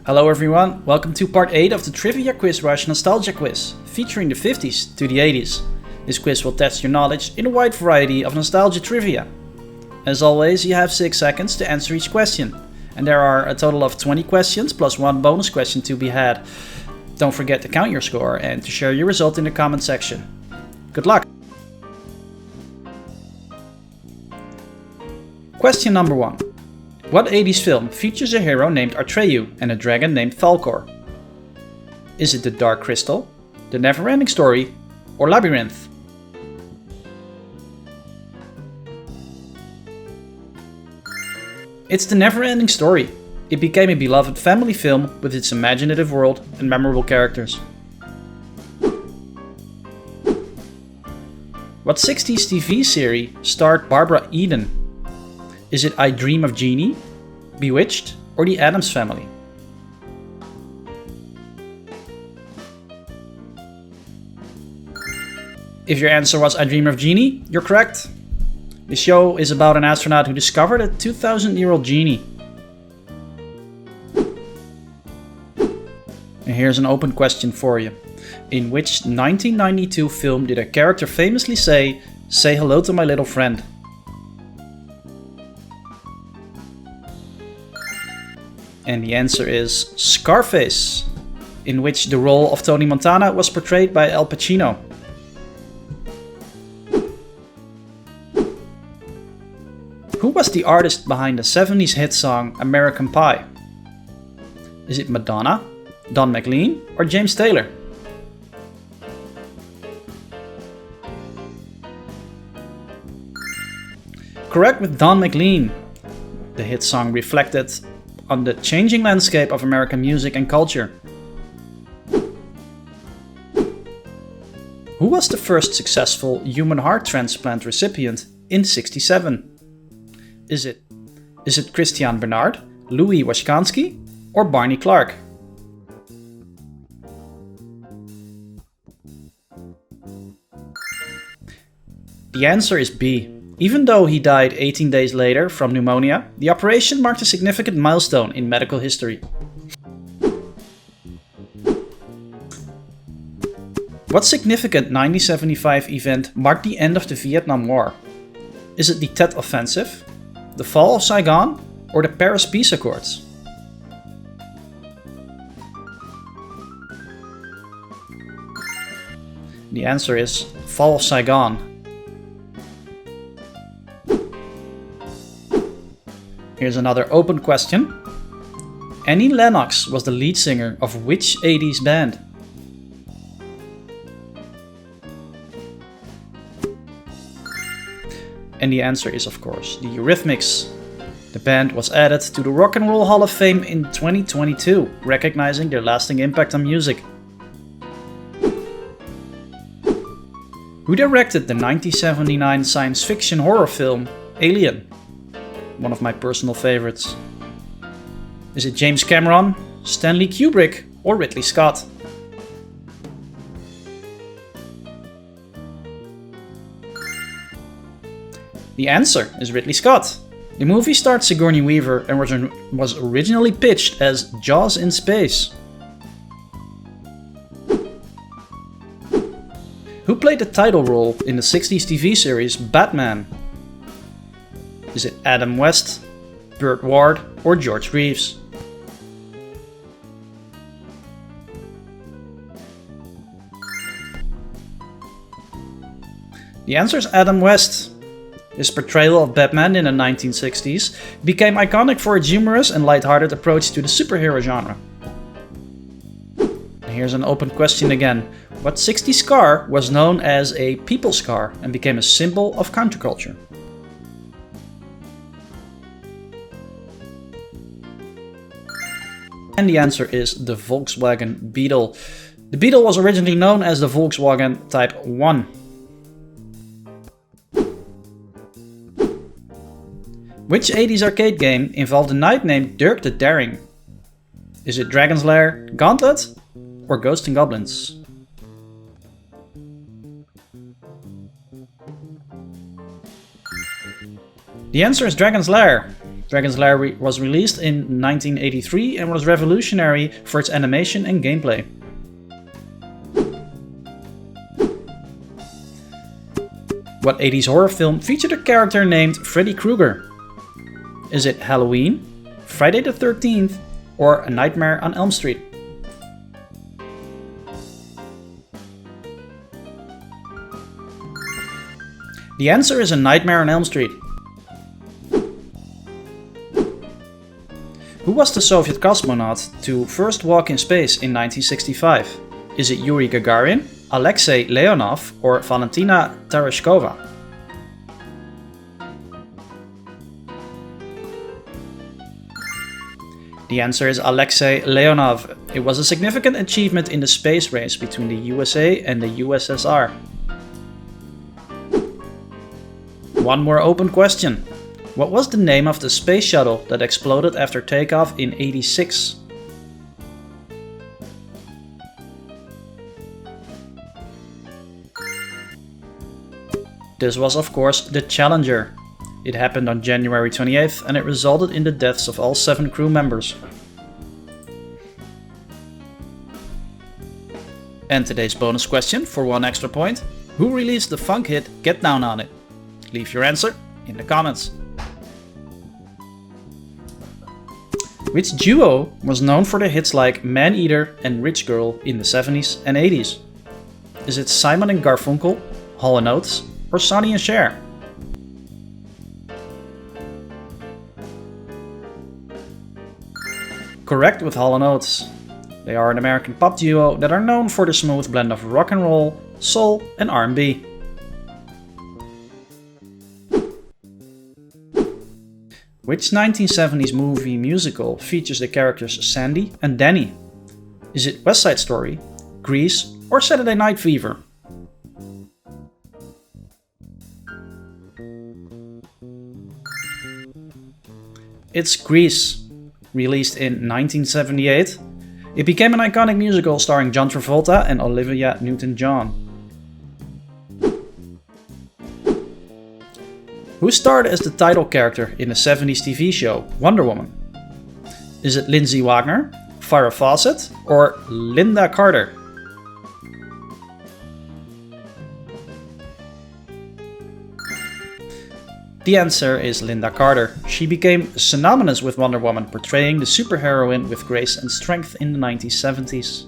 Hello everyone, welcome to part 8 of the Trivia Quiz Rush Nostalgia Quiz, featuring the 50s to the 80s. This quiz will test your knowledge in a wide variety of nostalgia trivia. As always, you have 6 seconds to answer each question, and there are a total of 20 questions plus one bonus question to be had. Don't forget to count your score and to share your result in the comment section. Good luck! Question number 1. What 80s film features a hero named Atreyu and a dragon named Falkor? Is it The Dark Crystal, The Neverending Story, or Labyrinth? It's The Neverending Story. It became a beloved family film with its imaginative world and memorable characters. What 60s TV series starred Barbara Eden? Is it I Dream of Jeannie, Bewitched, or The Addams Family? If your answer was I Dream of Jeannie, you're correct. The show is about an astronaut who discovered a 2,000-year-old genie. And here's an open question for you. In which 1992 film did a character famously say hello to my little friend? And the answer is Scarface, in which the role of Tony Montana was portrayed by Al Pacino. Who was the artist behind the 70s hit song American Pie? Is it Madonna, Don McLean, or James Taylor? Correct, with Don McLean. The hit song reflected on the changing landscape of American music and culture. Who was the first successful human heart transplant recipient in '67? Is it Christian Bernard, Louis Washkansky, or Barney Clark? The answer is B. Even though he died 18 days later from pneumonia, the operation marked a significant milestone in medical history. What significant 1975 event marked the end of the Vietnam War? Is it the Tet Offensive, the fall of Saigon, or the Paris Peace Accords? The answer is fall of Saigon. Here's another open question. Annie Lennox was the lead singer of which 80s band? And the answer is, of course, the Eurythmics. The band was added to the Rock and Roll Hall of Fame in 2022, recognizing their lasting impact on music. Who directed the 1979 science fiction horror film Alien? One of my personal favorites. Is it James Cameron, Stanley Kubrick, or Ridley Scott? The answer is Ridley Scott. The movie starred Sigourney Weaver and was originally pitched as Jaws in Space. Who played the title role in the 60s TV series Batman? Is it Adam West, Burt Ward, or George Reeves? The answer is Adam West. His portrayal of Batman in the 1960s became iconic for its humorous and lighthearted approach to the superhero genre. And here's an open question again. What 60s car was known as a people's car and became a symbol of counterculture? And the answer is the Volkswagen Beetle. The Beetle was originally known as the Volkswagen Type 1. Which 80s arcade game involved a knight named Dirk the Daring? Is it Dragon's Lair, Gauntlet, or Ghosts and Goblins? The answer is Dragon's Lair. Dragon's Lair was released in 1983 and was revolutionary for its animation and gameplay. What 80s horror film featured a character named Freddy Krueger? Is it Halloween, Friday the 13th, or A Nightmare on Elm Street? The answer is A Nightmare on Elm Street. Who was the Soviet cosmonaut to first walk in space in 1965? Is it Yuri Gagarin, Alexei Leonov, or Valentina Tereshkova? The answer is Alexei Leonov. It was a significant achievement in the space race between the USA and the USSR. One more open question. What was the name of the space shuttle that exploded after takeoff in '86? This was of course the Challenger. It happened on January 28th and it resulted in the deaths of all 7 crew members. And today's bonus question for 1 extra point. Who released the funk hit Get Down On It? Leave your answer in the comments. Which duo was known for their hits like Man Eater and Rich Girl in the 70s and 80s? Is it Simon and Garfunkel, Hall & Oates, or Sonny and Cher? Correct, with Hall & Oates. They are an American pop duo that are known for the smooth blend of rock and roll, soul and R&B. Which 1970s movie musical features the characters Sandy and Danny? Is it West Side Story, Grease, or Saturday Night Fever? It's Grease. Released in 1978, it became an iconic musical starring John Travolta and Olivia Newton-John. Who starred as the title character in the 70s TV show Wonder Woman? Is it Lindsay Wagner, Farrah Fawcett, or Linda Carter? The answer is Linda Carter. She became synonymous with Wonder Woman, portraying the superheroine with grace and strength in the 1970s.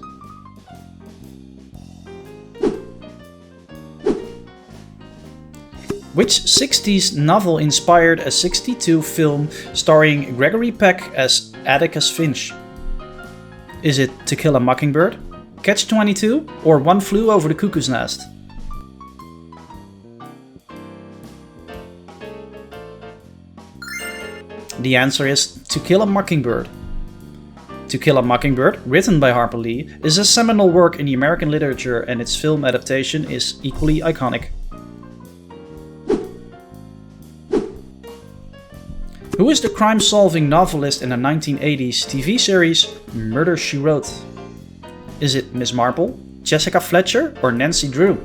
Which 60s novel inspired a 62 film starring Gregory Peck as Atticus Finch? Is it To Kill a Mockingbird, Catch-22, or One Flew Over the Cuckoo's Nest? The answer is To Kill a Mockingbird. To Kill a Mockingbird, written by Harper Lee, is a seminal work in the American literature and its film adaptation is equally iconic. Who is the crime-solving novelist in the 1980s TV series Murder, She Wrote? Is it Miss Marple, Jessica Fletcher, or Nancy Drew?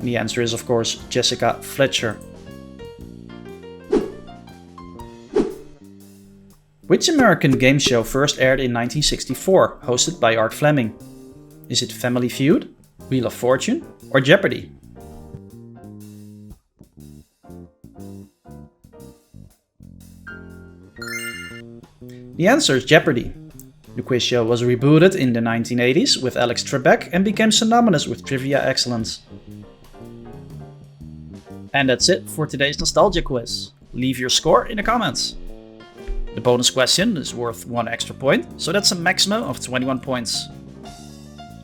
The answer is of course Jessica Fletcher. Which American game show first aired in 1964, hosted by Art Fleming? Is it Family Feud, Wheel of Fortune, or Jeopardy? The answer is Jeopardy! The quiz show was rebooted in the 1980s with Alex Trebek and became synonymous with trivia excellence. And that's it for today's nostalgia quiz. Leave your score in the comments. The bonus question is worth 1 extra point, so that's a maximum of 21 points.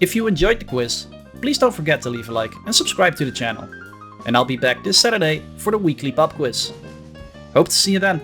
If you enjoyed the quiz, please don't forget to leave a like and subscribe to the channel. And I'll be back this Saturday for the weekly pop quiz. Hope to see you then.